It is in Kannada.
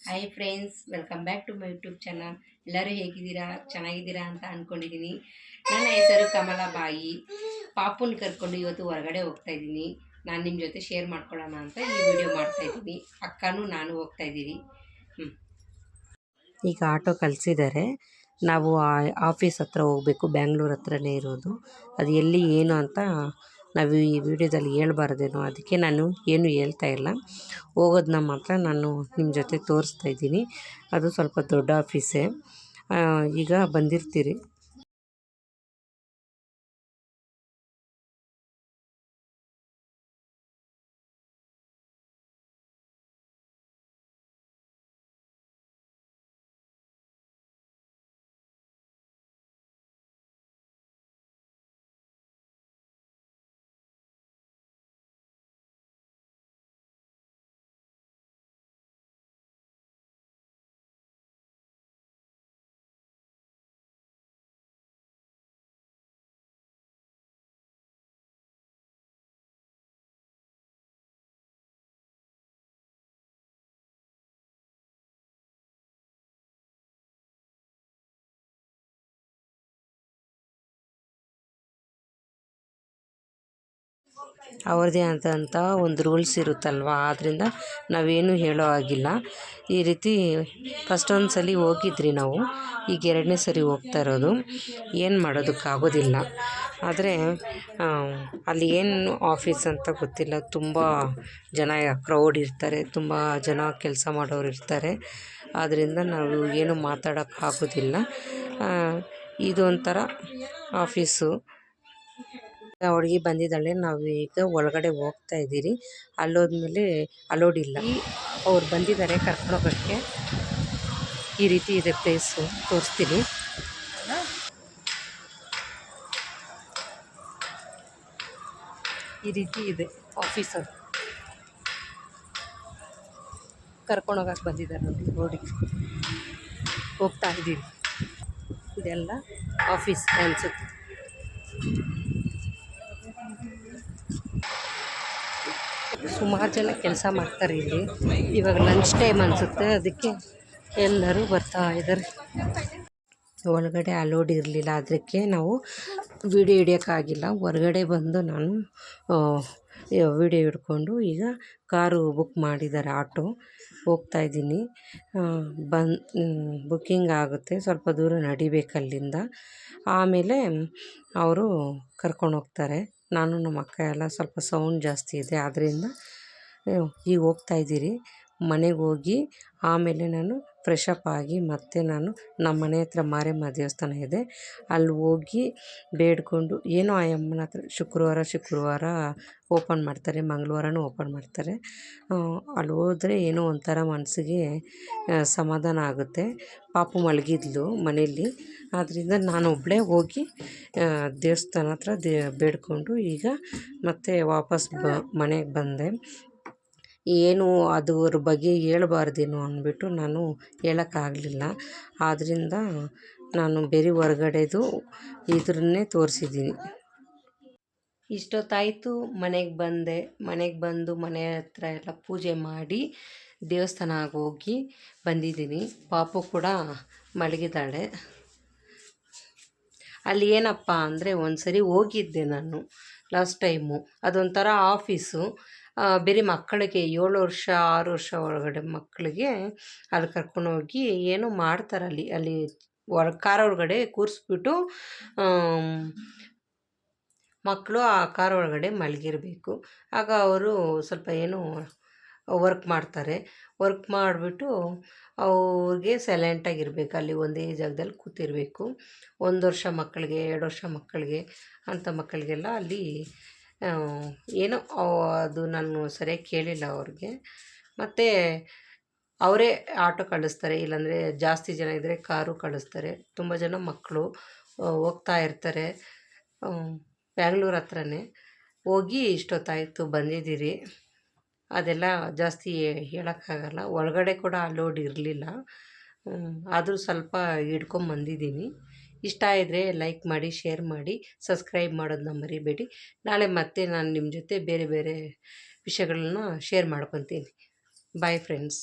Hi friends, welcome back to my YouTube channel. ಎಲ್ಲರೂ ಹೇಗಿದ್ದೀರಾ? ಚೆನ್ನಾಗಿದ್ದೀರಾ ಅಂತ ಅಂದ್ಕೊಂಡಿದ್ದೀನಿ. ನನ್ನ ಹೆಸರು ಕಮಲಾಬಾಯಿ. ಪಾಪುನ ಕರ್ಕೊಂಡು ಇವತ್ತು ಹೊರಗಡೆ ಹೋಗ್ತಾ ಇದ್ದೀನಿ. ನಾನು ನಿಮ್ಮ ಜೊತೆ ಶೇರ್ ಮಾಡ್ಕೊಳ್ಳೋಣ ಅಂತ ಈ ವಿಡಿಯೋ ಮಾಡ್ತಾ ಇದ್ದೀನಿ. ಅಕ್ಕನೂ ನಾನು ಹೋಗ್ತಾ ಇದ್ದೀವಿ. ಈಗ ಆಟೋ ಕಳಿಸಿದ್ದಾರೆ. ನಾವು ಆಫೀಸ್ ಹತ್ರ ಹೋಗಬೇಕು. ಬ್ಯಾಂಗ್ಳೂರ್ ಹತ್ರನೇ ಇರೋದು. ಅದು ಎಲ್ಲಿ ಏನು ಅಂತ ನಾವು ಈ ವಿಡಿಯೋದಲ್ಲಿ ಹೇಳ್ಬಾರ್ದೇನೋ, ಅದಕ್ಕೆ ನಾನು ಏನು ಹೇಳ್ತಾ ಇಲ್ಲ. ಹೋಗೋದನ್ನ ಮಾತ್ರ ನಾನು ನಿಮ್ಮ ಜೊತೆ ತೋರಿಸ್ತಾ ಇದ್ದೀನಿ. ಅದು ಸ್ವಲ್ಪ ದೊಡ್ಡ ಆಫೀಸೇ. ಈಗ ಬಂದಿರ್ತೀರಿ. ಅವ್ರದ್ದೇ ಆದಂಥ ಒಂದು ರೂಲ್ಸ್ ಇರುತ್ತಲ್ವ, ಆದ್ದರಿಂದ ನಾವೇನು ಹೇಳೋ ಆಗಿಲ್ಲ. ಈ ರೀತಿ ಫಸ್ಟ್ ಒಂದು ಸಲ ಹೋಗಿದ್ರಿ ನಾವು, ಈಗ ಎರಡನೇ ಸರಿ ಹೋಗ್ತಾ ಇರೋದು. ಏನು ಮಾಡೋದಕ್ಕಾಗೋದಿಲ್ಲ. ಆದರೆ ಅಲ್ಲಿ ಏನು ಆಫೀಸ್ ಅಂತ ಗೊತ್ತಿಲ್ಲ. ತುಂಬ ಜನ ಕ್ರೌಡ್ ಇರ್ತಾರೆ, ತುಂಬ ಜನ ಕೆಲಸ ಮಾಡೋರು ಇರ್ತಾರೆ. ಆದ್ದರಿಂದ ನಾವು ಏನು ಮಾತಾಡೋಕ್ಕಾಗೋದಿಲ್ಲ. ಇದೊಂಥರ ಆಫೀಸು. ಹುಡುಗಿ ಬಂದಿದ್ದಾಳೆ. ನಾವು ಈಗ ಒಳಗಡೆ ಹೋಗ್ತಾ ಇದ್ದೀರಿ. ಅಲ್ಲೋದ್ಮೇಲೆ ಅಲೋಡ್ ಇಲ್ಲ. ಅವ್ರು ಬಂದಿದ್ದಾರೆ ಕರ್ಕೊಂಡೋಗೋಕ್ಕೆ. ಈ ರೀತಿ ಇದೆ ಪ್ಲೇಸು, ತೋರಿಸ್ತೀನಿ. ಈ ರೀತಿ ಇದೆ ಆಫೀಸು. ಕರ್ಕೊಂಡೋಗಕ್ಕೆ ಬಂದಿದ್ದಾರೆ ನೋಡಿ, ರೋಡಿಗೆ ಹೋಗ್ತಾ ಇದ್ದೀವಿ. ಇದೆಲ್ಲ ಆಫೀಸ್ ಅನಿಸುತ್ತೆ. ಸುಮಾರು ಜನ ಕೆಲಸ ಮಾಡ್ತಾರೆ ಇಲ್ಲಿ. ಇವಾಗ ಲಂಚ್ ಟೈಮ್ ಅನಿಸುತ್ತೆ, ಅದಕ್ಕೆ ಎಲ್ಲರೂ ಬರ್ತಾ ಇದ್ದಾರೆ. ಒಳಗಡೆ ಅಲೋಡ್ ಇರಲಿಲ್ಲ, ಅದಕ್ಕೆ ನಾವು ವಿಡಿಯೋ ಹಿಡಿಯೋಕ್ಕಾಗಿಲ್ಲ. ಹೊರಗಡೆ ಬಂದು ನಾನು ವಿಡಿಯೋ ಹಿಡ್ಕೊಂಡು ಈಗ ಕಾರು ಬುಕ್ ಮಾಡಿದ್ದಾರೆ, ಆಟೋ. ಹೋಗ್ತಾಯಿದ್ದೀನಿ. ಬುಕ್ಕಿಂಗ್ ಆಗುತ್ತೆ, ಸ್ವಲ್ಪ ದೂರ ನಡಿಬೇಕು ಅಲ್ಲಿಂದ. ಆಮೇಲೆ ಅವರು ಕರ್ಕೊಂಡೋಗ್ತಾರೆ. ನಾನು ನಮ್ಮ ಅಕ್ಕ ಎಲ್ಲ ಸ್ವಲ್ಪ ಸೌಂಡ್ ಜಾಸ್ತಿ ಇದೆ, ಆದ್ದರಿಂದ ಈಗ ಹೋಗ್ತಾಯಿದ್ದೀರಿ. ಮನೆಗೆ ಹೋಗಿ ಆಮೇಲೆ ನಾನು ಫ್ರೆಶಪ್ ಆಗಿ ಮತ್ತೆ ನಾನು ನಮ್ಮ ಮನೆ ಹತ್ರ ಮಾರಿಯಮ್ಮ ದೇವಸ್ಥಾನ ಇದೆ, ಅಲ್ಲಿ ಹೋಗಿ ಬೇಡಿಕೊಂಡು, ಏನೋ ಆ ಅಮ್ಮನ ಹತ್ರ ಶುಕ್ರವಾರ ಓಪನ್ ಮಾಡ್ತಾರೆ, ಮಂಗಳವಾರನೂ ಓಪನ್ ಮಾಡ್ತಾರೆ. ಅಲ್ಲಿ ಹೋದರೆ ಏನೋ ಒಂಥರ ಮನಸ್ಸಿಗೆ ಸಮಾಧಾನ ಆಗುತ್ತೆ. ಪಾಪು ಮಲಗಿದ್ಲು ಮನೆಯಲ್ಲಿ, ಆದ್ದರಿಂದ ನಾನು ಒಬ್ಬಳೇ ಹೋಗಿ ದೇವಸ್ಥಾನ ಹತ್ರ ಬೇಡಿಕೊಂಡು ಈಗ ಮತ್ತೆ ವಾಪಸ್ ಮನೆಗೆ ಬಂದೆ. ಏನು ಅದ್ರ ಬಗ್ಗೆ ಹೇಳ್ಬಾರ್ದೇನೋ ಅಂದ್ಬಿಟ್ಟು ನಾನು ಹೇಳೋಕ್ಕಾಗಲಿಲ್ಲ. ಆದ್ದರಿಂದ ನಾನು ಬೇರೆ ಹೊರಗಡೆದು ಇದ್ರನ್ನೇ ತೋರಿಸಿದ್ದೀನಿ. ಇಷ್ಟೊತ್ತಾಯಿತು ಮನೆಗೆ ಬಂದೆ. ಮನೆಗೆ ಬಂದು ಮನೆ ಹತ್ರ ಎಲ್ಲ ಪೂಜೆ ಮಾಡಿ ದೇವಸ್ಥಾನಕ್ಕೆ ಹೋಗಿ ಬಂದಿದ್ದೀನಿ. ಪಾಪು ಕೂಡ ಮಲಗಿದ್ದಾಳೆ. ಅಲ್ಲಿ ಏನಪ್ಪ ಅಂದರೆ, ಒಂದು ಸರಿ ಹೋಗಿದ್ದೆ ನಾನು ಲಾಸ್ಟ್ ಟೈಮು. ಅದೊಂಥರ ಆಫೀಸು. ಬೇರೆ ಮಕ್ಕಳಿಗೆ 7 ವರ್ಷ 6 ವರ್ಷ ಒಳಗಡೆ ಮಕ್ಕಳಿಗೆ ಅಲ್ಲಿ ಕರ್ಕೊಂಡೋಗಿ ಏನೋ ಮಾಡ್ತಾರೆ. ಅಲ್ಲಿ ಕಾರ್ ಒಳಗಡೆ ಕೂರಿಸ್ಬಿಟ್ಟು ಮಕ್ಕಳು ಆ ಕಾರ್ ಒಳಗಡೆ ಮಲಗಿರಬೇಕು. ಆಗ ಅವರು ಸ್ವಲ್ಪ ಏನೋ ವರ್ಕ್ ಮಾಡ್ತಾರೆ. ವರ್ಕ್ ಮಾಡಿಬಿಟ್ಟು ಅವ್ರಿಗೆ ಸೈಲೆಂಟಾಗಿರಬೇಕು, ಅಲ್ಲಿ ಒಂದೇ ಜಾಗದಲ್ಲಿ ಕೂತಿರಬೇಕು. 1 ವರ್ಷ ಮಕ್ಕಳಿಗೆ, 2 ವರ್ಷ ಮಕ್ಕಳಿಗೆ, ಅಂಥ ಮಕ್ಕಳಿಗೆಲ್ಲ ಅಲ್ಲಿ ಏನೋ ಅದು ನಾನು ಸರಿಯಾಗಿ ಕೇಳಿಲ್ಲ ಅವ್ರಿಗೆ. ಮತ್ತು ಅವರೇ ಆಟೋ ಕಳಿಸ್ತಾರೆ, ಇಲ್ಲಾಂದರೆ ಜಾಸ್ತಿ ಜನ ಇದ್ದರೆ ಕಾರು ಕಳಿಸ್ತಾರೆ. ತುಂಬ ಜನ ಮಕ್ಕಳು ಹೋಗ್ತಾ ಇರ್ತಾರೆ. ಬ್ಯಾಂಗ್ಳೂರ್ ಹತ್ರನೇ. ಹೋಗಿ ಇಷ್ಟೊತ್ತಾಯಿತು ಬಂದಿದ್ದೀರಿ. ಅದೆಲ್ಲ ಜಾಸ್ತಿ ಹೇಳೋಕ್ಕಾಗಲ್ಲ. ಒಳಗಡೆ ಕೂಡ ಅಲೋಡ್ ಇರಲಿಲ್ಲ, ಆದರೂ ಸ್ವಲ್ಪ ಹಿಡ್ಕೊಂಬಂದಿದ್ದೀನಿ. ಇಷ್ಟ ಆದರೆ ಲೈಕ್ ಮಾಡಿ, ಶೇರ್ ಮಾಡಿ, ಸಬ್ಸ್ಕ್ರೈಬ್ ಮಾಡೋದನ್ನ ಮರಿಬೇಡಿ. ನಾಳೆ ಮತ್ತೆ ನಾನು ನಿಮ್ಮ ಜೊತೆ ಬೇರೆ ಬೇರೆ ವಿಷಯಗಳನ್ನ ಶೇರ್ ಮಾಡ್ಕೊತೀನಿ. Bye friends.